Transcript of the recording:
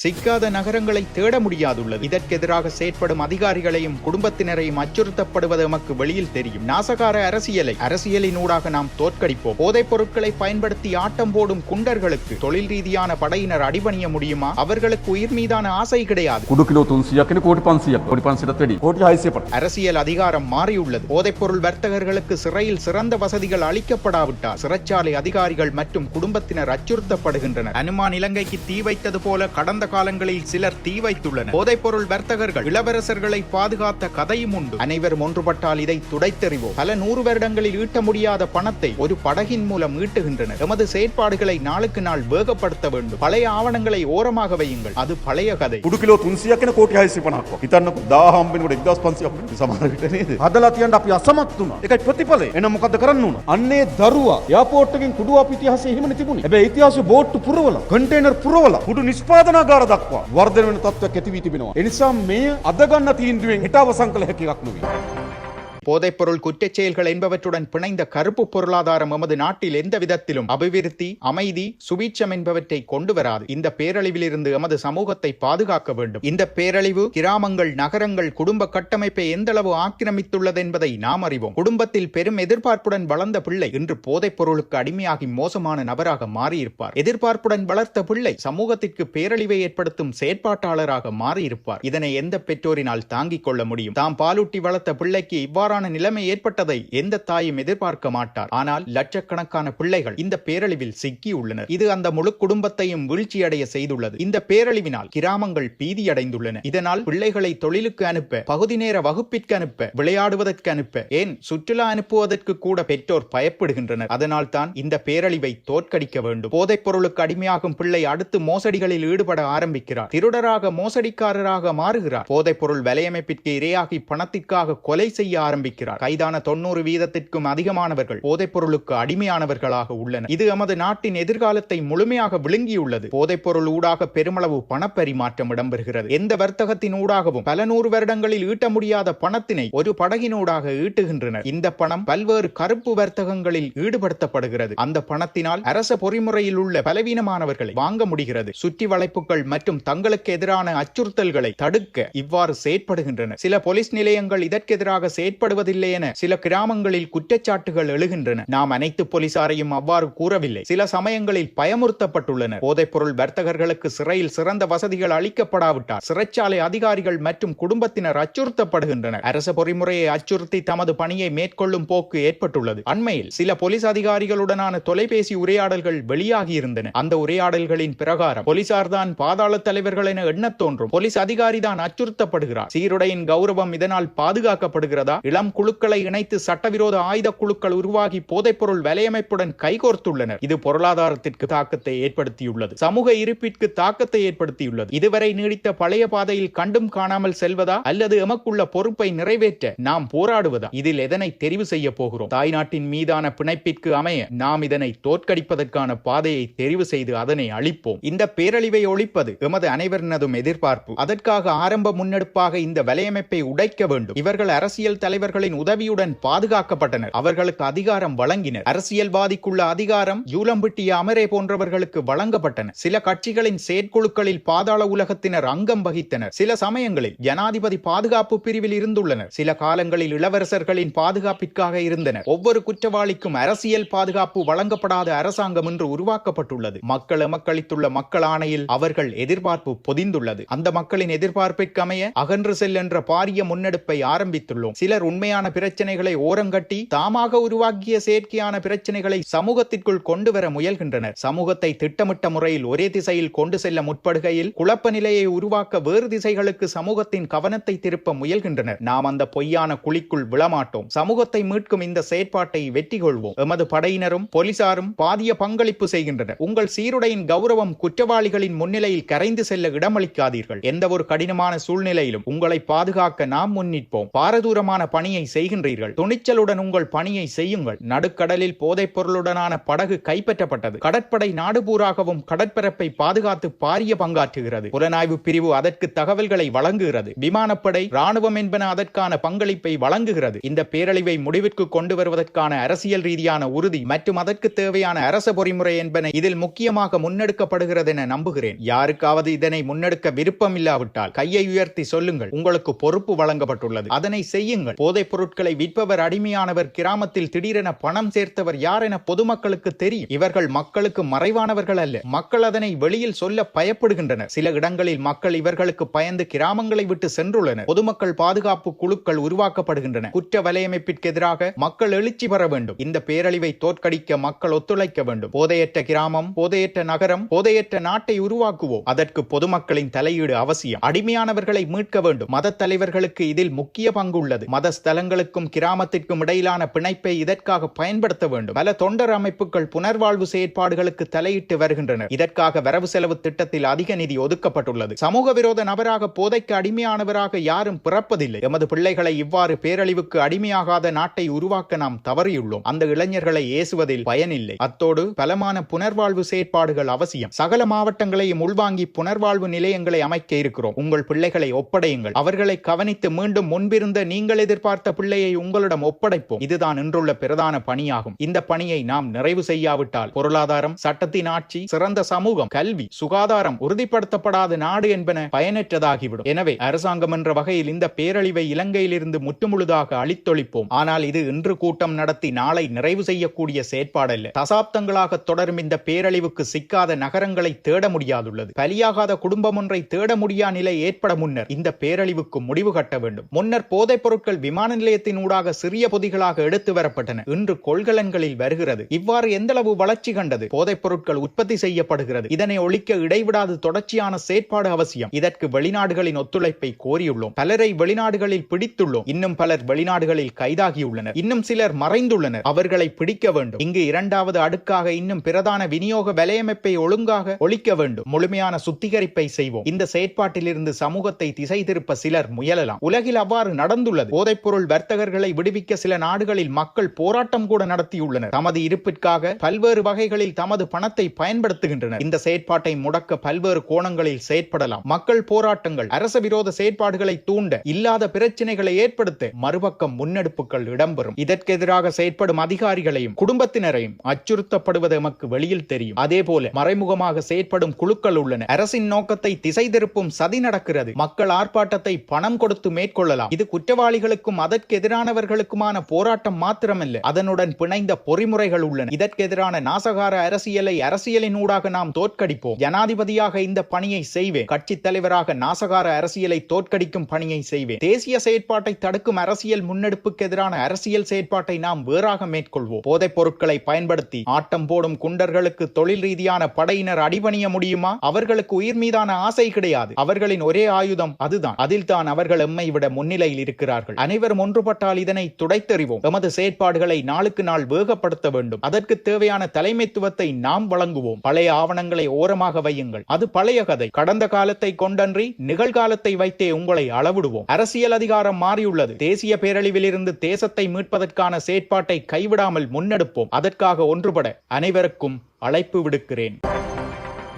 சிக்காத நகரங்களை தேட முடியாதுள்ளது. இதற்கெதிராக செயற்படும் அதிகாரிகளையும் குடும்பத்தினரையும் அச்சுறுத்தப்படுவது எமக்கு வெளியில் தெரியும். நாசகார அரசியலினூடாக நாம் தோற்கடிப்போம். போதைப் பொருட்களை பயன்படுத்தி ஆட்டம் போடும் குண்டர்களுக்கு தொழில் ரீதியான படையினர் அடிபணிய முடியுமா? அவர்களுக்கு உயிர் மீதான ஆசை கிடையாது. அரசியல் அதிகாரம் மாறியுள்ளது. போதைப் பொருள் வர்த்தகர்களுக்கு சிறையில் சிறந்த வசதிகள் அளிக்கப்படாவிட்டால் சிறைச்சாலை அதிகாரிகள் மற்றும் குடும்பத்தினர் அச்சுறுத்தப்படுகின்றனர். அனுமான் இலங்கைக்கு தீ வைத்தது போல கடந்த காலங்களில் சிலர் தீ வைத்துள்ளனர். போதைப்பொருள் வர்த்தகர்கள் இளவரசர்களை பாதுகாத்த கதையும் உண்டு. அனைவரும் ஒன்றுபட்டால் இதை துடைத்தெறிவோம். பல 100 வருடங்களில் ஈட்ட முடியாத பணத்தை ஒரு படகின் மூலம் ஈட்டுகின்றனர். எமது செயற்பாடுகளை நாளுக்கு நாள் வேகப்படுத்த வேண்டும். பழைய ஆவணங்களை ஓரமாக வையுங்கள். அது பழைய கதை. கிலோ 300ක් වෙන කෝටි 650ක්. හිතන්නකො 1000 හම්බෙනකොට 1500ක් වෙන සමහර විට නේද? හදලා තියන්න අපි අසමත් වුණා. ඒකයි ප්‍රතිඵලය. එන මොකද්ද කරන්න උන? අන්නේ දරුවා එයාපෝට් එකෙන් කුඩුවා ඉතිහාසයේ එහෙමනේ තිබුණේ. හැබැයි ඉතිහාසයේ බෝට්ටු පුරවලා, කන්ටේනර් පුරවලා කුඩු නිෂ්පාදනාගාර දක්වා වර්ධන වෙන තත්ත්වයක් ඇති වී තිබෙනවා. ඒ නිසා මේ අද ගන්න තීන්දුවෙන් හෙට අවසන් කළ හැකි එකක් නෙවෙයි. போதைப்பொருள் குற்றச் செயல்கள் என்பவற்றுடன் பிணைந்த கருப்பு பொருளாதாரம் எமது நாட்டில் எந்த விதத்திலும் அபிவிருத்தி, அமைதி, சுபீட்சம் என்பவற்றை கொண்டு வராது. இந்த பேரழிவிலிருந்து எமது சமூகத்தை பாதுகாக்க வேண்டும். இந்த பேரழிவு கிராமங்கள், நகரங்கள், குடும்ப கட்டமைப்பை எந்தளவு ஆக்கிரமித்துள்ளது என்பதை நாம் அறிவோம். குடும்பத்தில் பெரும் எதிர்பார்ப்புடன் வளர்ந்த பிள்ளை இன்று போதைப் பொருளுக்கு அடிமையாகி மோசமான நபராக மாறியிருப்பார். எதிர்பார்ப்புடன் வளர்த்த பிள்ளை சமூகத்திற்கு பேரழிவை ஏற்படுத்தும் செயற்பாட்டாளராக மாறியிருப்பார். இதனை எந்த பெற்றோரினால் தாங்கிக் கொள்ள முடியும்? தாம் பாலூட்டி வளர்த்த பிள்ளைக்கு இவ்வாறு நிலைமை ஏற்பட்டதை எந்த தாயும் எதிர்பார்க்க மாட்டார். ஆனால் லட்சக்கணக்கான பிள்ளைகள் இந்த பேரழிவில் சிக்கி உள்ளனர். இது அந்த முழு குடும்பத்தையும் வீழ்ச்சியடைய செய்துள்ளது. இந்த பேரழிவினால் கிராமங்கள் பீதியடைந்துள்ளன. இதனால் பிள்ளைகளை தொழிலுக்கு அனுப்ப, பகுதி நேர வகுப்பிற்கு அனுப்ப, விளையாடுவதற்கு அனுப்ப, ஏன் சுற்றுலா அனுப்புவதற்கு கூட பெற்றோர் பயப்படுகின்றனர். அதனால் தான் இந்த பேரழிவை தோற்கடிக்க வேண்டும். போதைப் பொருளுக்கு அடிமையாகும் பிள்ளை அடுத்து மோசடிகளில் ஈடுபட ஆரம்பிக்கிறார். திருடராக, மோசடிக்காரராக மாறுகிறார். போதைப் பொருள் வலையமைப்பிற்கு இரையாகி பணத்திற்காக கொலை செய்ய ஆரம்பிக்கிறார். கைதான 90% அதிகமானவர்கள் போதைப் பொருளுக்கு அடிமையானவர்களாக உள்ளனர். இது எமது நாட்டின் எதிர்காலத்தை முழுமையாக விழுங்கியுள்ளது. போதைப் பொருள் ஊடாக பெருமளவு பணப்பரிமாற்றம் இடம்பெறுகிறது. எந்த வர்த்தகத்தின் ஊடாகவும் பல 100 வருடங்களில் ஈட்ட முடியாத பணத்தினை ஒரு படகினூடாக ஈட்டுகின்றனர். இந்த பணம் பல்வேறு கருப்பு வர்த்தகங்களில் ஈடுபடுத்தப்படுகிறது. அந்த பணத்தினால் அரச பொறிமுறையில் உள்ள பலவீனமானவர்களை வாங்க முடிகிறது. சுற்றி வளைப்புகள் மற்றும் தங்களுக்கு எதிரான அச்சுறுத்தல்களை தடுக்க இவ்வாறு செயற்படுகின்றனர். சில போலீஸ் நிலையங்கள் இதற்கெதிராக செயற்படுவதில்லை என சில கிராமங்களில் குற்றச்சாட்டுகள் எழுகின்றன. நாம் அனைத்து போலீசாரையும் அவ்வாறு கூறவில்லை. சில சமயங்களில் பயமுறுத்தப்பட்டுள்ளனர். போதைப் பொருள் வர்த்தகர்களுக்கு சிறையில் சிறந்த வசதிகள் அளிக்கப்படாவிட்டால் சிறைச்சாலை அதிகாரிகள் மற்றும் குடும்பத்தினர் அச்சுறுத்தப்படுகின்றனர். அரச பொறிமுறையை அச்சுறுத்தி தமது பணியை மேற்கொள்ளும் போக்கு ஏற்பட்டுள்ளது. அண்மையில் சில போலீஸ் அதிகாரிகளுடனான தொலைபேசி உரையாடல்கள் வெளியாகியிருந்தன. அந்த உரையாடல்களின் பிரகாரம் போலீசார் தான் பாதாள தலைவர்கள் என எண்ணத் தோன்றும். போலீஸ் அதிகாரி தான் அச்சுறுத்தப்படுகிறார். சீருடையின் கௌரவம் இதனால் பாதுகாக்கப்படுகிறதா? இளம் குழுக்களை இணைத்து சட்டவிரோத ஆயுத குழுக்கள் உருவாகி போதைப்பொருள் வலையமைப்புடன் கைகோர்த்துள்ளனர். இது பொருளாதாரத்திற்கு தாக்கத்தை ஏற்படுத்தியுள்ளது. சமூக இருப்பிற்கு தாக்கத்தை ஏற்படுத்தியுள்ளது. இதுவரை நீடித்த பழைய பாதையில் கண்டும் காணாமல் செல்வதா அல்லது எமக்குள்ள பொறுப்பை நிறைவேற்ற நாம் போராடுவதா? இதில் எதனை தெரிவு செய்ய போகிறோம்? தாய்நாட்டின் மீதான பிணைப்பிற்கு அமைய நாம் இதனை தோற்கடிப்பதற்கான பாதையை தெரிவு செய்து அதனை அழிப்போம். இந்த பேரழிவை ஒழிப்பது எமது அனைவரினதும் எதிர்பார்ப்பு. அதற்காக ஆரம்ப முன்னெடுப்பாக இந்த வலையமைப்பை உடைக்க வேண்டும். இவர்கள் அரசியல் தலைவர்களின் உதவியுடன் பாதுகாக்கப்பட்டனர். அவர்களுக்கு அதிகாரம் வழங்கினர். அரசியல்வாதிக்குள்ள அதிகாரம் யூலம்பிட்டிய அமரே போன்றவர்களுக்கு வழங்கப்பட்டன. சில கட்சிகளின் செயற்குழுக்களில் பாதாள உலகத்தினர் அங்கம் வகித்தனர். சில சமயங்களில் ஜனாதிபதி பாதுகாப்பு பிரிவில் இருந்துள்ளனர். சில காலங்களில் இளவரசர்களின் பாதுகாப்பிற்காக இருந்தனர். ஒவ்வொரு குற்றவாளிக்கும் அரசியல் பாதுகாப்பு வழங்கப்படாத அரசாங்கம் என்று உருவாக்கப்பட்டுள்ளது. மக்கள் எமக்களித்துள்ள மக்கள் ஆணையில் அவர்கள் எதிர்பார்ப்பு பொதிந்துள்ளது. அந்த மக்களின் எதிர்பார்ப்பிற்கு அமைய அகன்று செல் என்ற பாரிய முன்னெடுப்பை ஆரம்பித்துள்ளோம். சிலர் உண்மையான பிரச்சனைகளை ஓரங்கட்டி தாமாக உருவாக்கிய செயற்கையான பிரச்சனைகளை சமூகத்திற்குள் கொண்டு வர முயல்கின்றனர். சமூகத்தை திட்டமிட்ட முறையில் ஒரே திசையில் கொண்டு செல்ல முற்படுகையில் குழப்ப நிலையை உருவாக்க வேறு திசைகளுக்கு சமூகத்தின் கவனத்தை திருப்ப முயல்கின்றனர். நாம் அந்த பொய்யான குழிக்குள் விழமாட்டோம். சமூகத்தை மீட்கும் இந்த செயற்பாட்டை வெற்றி கொள்வோம். எமது படையினரும் போலீசாரும் பாதிய பங்களிப்பு செய்கின்றனர். உங்கள் சீருடையின் கௌரவம் குற்றவாளிகளின் முன்னிலையில் கரைந்து செல்ல இடமளிக்காதீர்கள். எந்த ஒரு கடினமான சூழ்நிலையிலும் உங்களை பாதுகாக்க நாம் முன்னிற்போம். பாரதூரமான பணி பணியை செய்கின்றீர்கள். துணிச்சலுடன் உங்கள் பணியை செய்யுங்கள். நடுக்கடலில் போதைப் பொருளுடனான படகு கைப்பற்றப்பட்டது. கடற்படை நாடுபூராகவும் கடற்பரப்பை பாதுகாத்து பாரிய பங்காற்றுகிறது. புலனாய்வு பிரிவு அதற்கு தகவல்களை வழங்குகிறது. விமானப்படை, ராணுவம் என்பன அதற்கான பங்களிப்பை வழங்குகிறது. இந்த பேரழிவை முடிவிற்கு கொண்டு வருவதற்கான அரசியல் ரீதியான உறுதி மற்றும் அதற்கு தேவையான அரச பொறிமுறை என்பன இதில் முக்கியமாக முன்னெடுக்கப்படுகிறது என நம்புகிறேன். யாருக்காவது இதனை முன்னெடுக்க விருப்பம் இல்லாவிட்டால் கையை உயர்த்தி சொல்லுங்கள். உங்களுக்கு பொறுப்பு வழங்கப்பட்டுள்ளது. அதனை செய்யுங்கள். போதைப் பொருட்களை விற்பவர் அடிமையானவர். கிராமத்தில் திடீரென பணம் சேர்த்தவர் யார் என பொதுமக்களுக்கு தெரியும். இவர்கள் மக்களுக்கு மறைவானவர்கள் அல்ல. மக்கள் அதனை வெளியில் சொல்ல பயப்படுகின்றனர். சில இடங்களில் மக்கள் இவர்களுக்கு பயந்து கிராமங்களை விட்டு சென்றுள்ளனர். பொதுமக்கள் பாதுகாப்பு குழுக்கள் உருவாக்கப்படுகின்றன. குற்ற வலையமைப்பிற்கு எதிராக மக்கள் எழுச்சி பெற வேண்டும். இந்த பேரழிவை தோற்கடிக்க மக்கள் ஒத்துழைக்க வேண்டும். போதையற்ற கிராமம், போதையற்ற நகரம், போதையற்ற நாட்டை உருவாக்குவோம். அதற்கு பொதுமக்களின் தலையீடு அவசியம். அடிமையானவர்களை மீட்க வேண்டும். மத தலைவர்களுக்கு இதில் முக்கிய பங்கு உள்ளது. மத ஸ்தலங்களுக்கும் கிராமத்திற்கும் இடையிலான பிணைப்பை இதற்காக பயன்படுத்த வேண்டும். பல தொண்டர் அமைப்புகள் புனர்வாழ்வு செயற்பாடுகளுக்கு தலையிட்டு வருகின்றனர். இதற்காக வரவு செலவு திட்டத்தில் அதிக நிதி ஒதுக்கப்பட்டுள்ளது. சமூக விரோத நபராக, போதைக்கு அடிமையானவராக யாரும் பிறப்பதில்லை. எமது பிள்ளைகளை இவ்வாறு பேரழிவுக்கு அடிமையாகாத நாட்டை உருவாக்க நாம் தவறியுள்ளோம். அந்த இளைஞர்களை ஏசுவதில் பயனில்லை. அத்தோடு பலமான புனர்வாழ்வு செயற்பாடுகள் அவசியம். சகல மாவட்டங்களையும் உள்வாங்கி புனர்வாழ்வு நிலையங்களை அமைக்க இருக்கிறோம். உங்கள் பிள்ளைகளை ஒப்படையுங்கள். அவர்களை கவனித்து மீண்டும் முன்பிருந்த நீங்கள் எதிர்பார்த்த பிள்ளையை உங்களிடம் ஒப்படைப்போம். இதுதான் இன்றுள்ள பிரதான பணியாகும். இந்த பணியை நாம் நிறைவு செய்யாவிட்டால் பொருளாதாரம், சட்டத்தின் ஆட்சி, சிறந்த சமூகம், கல்வி, சுகாதாரம் உறுதிப்படுத்தப்படாத நாடு என்பன பயனற்றதாகிவிடும். எனவே அரசாங்கம் என்ற வகையில் இந்த பேரழிவை இலங்கையிலிருந்து முற்றுமுழுதாக அழித்தொழிப்போம். ஆனால் இது இன்று கூட்டம் நடத்தி நாளை நிறைவு செய்யக்கூடிய செயற்பாடல்ல. தசாப்தங்களாக தொடரும் இந்த பேரழிவுக்கு சிக்காத நகரங்களை தேட முடியாதுள்ளது. பலியாகாத குடும்பம் ஒன்றை தேட முடியா நிலை ஏற்பட முன்னர் இந்த பேரழிவுக்கு முடிவு கட்ட வேண்டும். முன்னர் போதைப் பொருட்கள் விமான நிலையத்தின் ஊடாக சிறிய பொதிகளாக எடுத்து வரப்பட்டன. இன்று கொள்கலன்களில் வருகிறது. இவ்வாறு எந்தளவு வளர்ச்சி கண்டது. போதைப் பொருட்கள் உற்பத்தி செய்யப்படுகிறது. இதனை ஒழிக்க இடைவிடாது தொடர்ச்சியான செயற்பாடு அவசியம். இதற்கு வெளிநாடுகளின் ஒத்துழைப்பை கோரியுள்ளோம். பலரை வெளிநாடுகளில் பிடித்துள்ளோம். இன்னும் பலர் வெளிநாடுகளில் கைதாகியுள்ளனர். இன்னும் சிலர் மறைந்துள்ளனர். அவர்களை பிடிக்க வேண்டும். இங்கு இரண்டாவது அடுக்காக இன்னும் பிரதான விநியோக வலையமைப்பை ஒழுங்காக ஒழிக்க வேண்டும். முழுமையான சுத்திகரிப்பை செய்வோம். இந்த செயற்பாட்டிலிருந்து சமூகத்தை திசை திருப்ப சிலர் முயலலாம். உலகில் அவ்வாறு நடந்துள்ளது. போதைப்பொருள் வர்த்தகர்களை விடுவிக்க சில நாடுகளில் மக்கள் போராட்டம் கூட நடத்தியுள்ளனர். தமது இருப்பிற்காக பல்வேறு வகைகளில் தமது பணத்தை பயன்படுத்துகின்றனர். இந்த செயற்பாட்டை முடக்க பல்வேறு கோணங்களில் செயற்படலாம். மக்கள் போராட்டங்கள், அரச விரோத செயற்பாடுகளை தூண்ட, இல்லாத பிரச்சனைகளை ஏற்படுத்த மறுபக்கம் முன்னெடுப்புகள் இடம்பெறும். இதற்கு எதிராக செயற்படும் அதிகாரிகளையும் குடும்பத்தினரையும் அச்சுறுத்தப்படுவது எமக்கு வெளியில் தெரியும். அதேபோல மறைமுகமாக செயற்படும் குழுக்கள் உள்ளன. அரசின் நோக்கத்தை திசை திருப்பும் சதி நடக்கிறது. மக்கள் ஆர்ப்பாட்டத்தை பணம் கொடுத்து மேற்கொள்ளலாம். இது குற்றவாளிகளுக்கும் அதற்கு எதிரானவர்களுக்குமான போராட்டம் மாத்திரமல்ல, அதனுடன் பிணைந்த பொறிமுறைகள் உள்ளன. இதற்கு எதிரான நாசகார அரசியலை அரசியலின் ஊடாக நாம் தோற்கடிப்போம். ஜனாதிபதியாக இந்த பணியை செய்வேன். கட்சி தலைவராக நாசகார அரசியலை தோற்கடிக்கும் பணியை செய்வேன். தேசிய செயற்பாட்டை தடுக்கும் அரசியல் முன்னெடுப்புக்கு எதிரான அரசியல் செயற்பாட்டை நாம் வேறாக மேற்கொள்வோம். போதைப் பொருட்களை பயன்படுத்தி ஆட்டம் போடும் குண்டர்களுக்கு தொழில் ரீதியான படையினர் அடிபணிய முடியுமா? அவர்களுக்கு உயிர் மீதான ஆசை கிடையாது. அவர்களின் ஒரே ஆயுதம் அதுதான். அதில் தான் அவர்கள் எம்மை விட முன்னிலையில் இருக்கிறார்கள். அனைவரும் ஒன்றுபட்டால் இதனை துடைத்தெறிவோம். எமது செயற்பாடுகளை நாளுக்கு நாள் வேகப்படுத்த வேண்டும். அதற்கு தேவையான தலைமைத்துவத்தை நாம் வழங்குவோம். பழைய ஆவணங்களை ஓரமாக வையுங்கள். அது பழைய கதை. கடந்த காலத்தை கொண்டன்றி நிகழ்காலத்தை வைத்தே உங்களை அளவிடுவோம். அரசியல் அதிகாரம் மாறியுள்ளது. தேசிய பேரழிவிலிருந்து தேசத்தை மீட்பதற்கான செயற்பாட்டை கைவிடாமல் முன்னெடுப்போம். அதற்காக ஒன்றுபட அனைவருக்கும் அழைப்பு விடுக்கிறேன்.